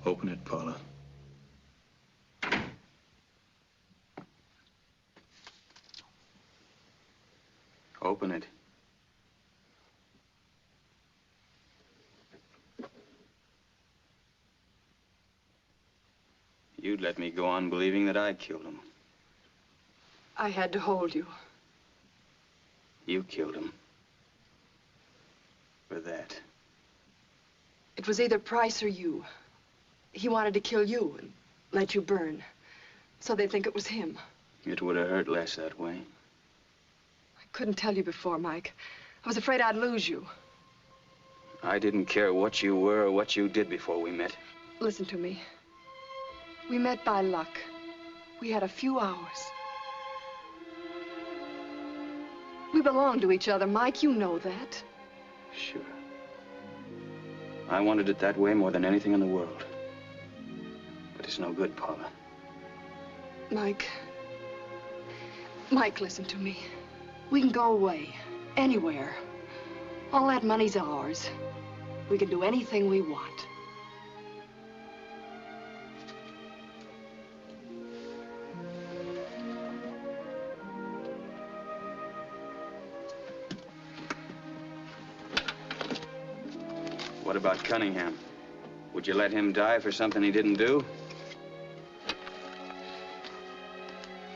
Open it, Paula. Open it. You'd let me go on believing that I killed him. I had to hold you. You killed him. For that. It was either Price or you. He wanted to kill you and let you burn, so they'd think it was him. It would have hurt less that way. I couldn't tell you before, Mike. I was afraid I'd lose you. I didn't care what you were or what you did before we met. Listen to me. We met by luck. We had a few hours. We belong to each other, Mike. You know that. Sure. I wanted it that way more than anything in the world. But it's no good, Paula. Mike. Mike, listen to me. We can go away. Anywhere. All that money's ours. We can do anything we want. What about Cunningham? Would you let him die for something he didn't do?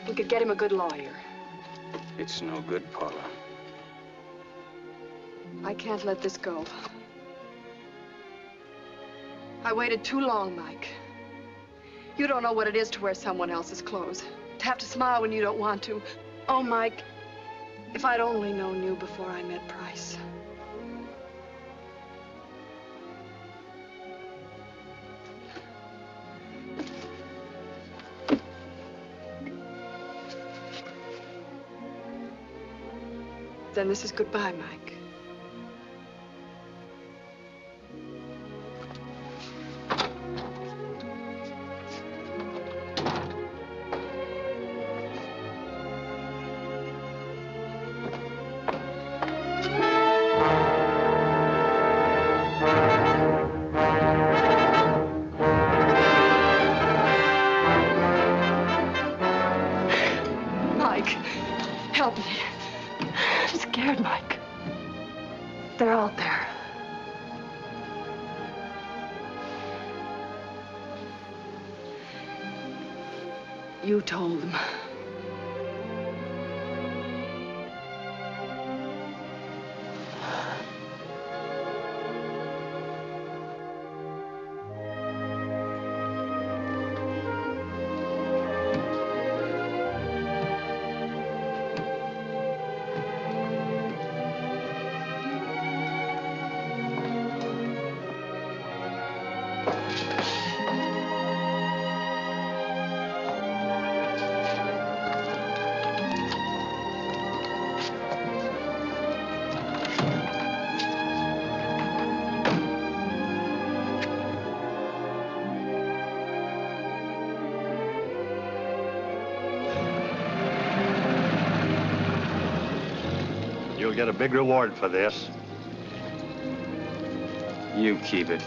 We could get him a good lawyer. It's no good, Paula. I can't let this go. I waited too long, Mike. You don't know what it is to wear someone else's clothes. To have to smile when you don't want to. Oh, Mike, if I'd only known you before I met Price. Then this is goodbye, Mike. Mike, help me. I'm scared, Mike. They're out there. You told them. You'll get a big reward for this. You keep it.